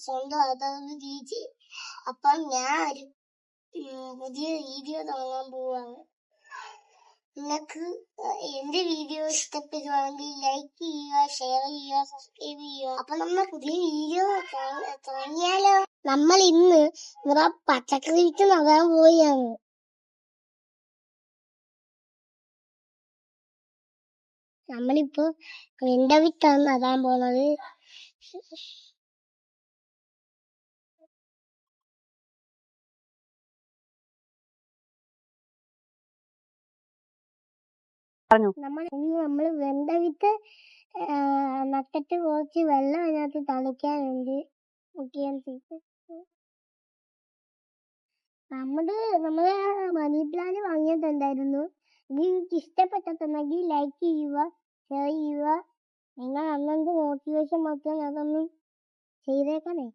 സ്വന്തം അതാത് രീതി. അപ്പം ഞാൻ ഒരു പുതിയ വീഡിയോ തുടങ്ങാൻ പോവാണ്. നിങ്ങൾക്ക് എന്റെ വീഡിയോ ഇഷ്ടപ്പെടുവാണെങ്കിൽ ലൈക്ക് ചെയ്യുക, ഷെയർ ചെയ്യുക, സബ്സ്ക്രൈബ് ചെയ്യുക. അപ്പൊ നമ്മൾ പുതിയ വീഡിയോ തുടങ്ങിയാലോ? നമ്മൾ ഇന്ന് ഇവിടെ പച്ചക്കറിക്ക് നടാൻ പോവുകയാണ്. നമ്മളിപ്പോ വെണ്ടവിത്താണ് നടാൻ പോണത്. നമ്മള് വെണ്ടവിത്ത് നട്ടിട്ട് കുറച്ച് വെള്ളം അതിനകത്ത് തളിക്കാനുണ്ട്. നമ്മള് മണി പ്ലാന്റ് വാങ്ങിയിട്ടുണ്ടായിരുന്നു. ഇത് നിങ്ങൾക്ക് ഇഷ്ടപ്പെട്ടിട്ടുണ്ടെങ്കിൽ ലൈക്ക് ചെയ്യുക, ഷെയർ ചെയ്യുക. നിങ്ങൾ അന്നെങ്കിൽ മോട്ടിവേഷൻ മാത്രം അതൊന്നും ചെയ്തേക്കണേ.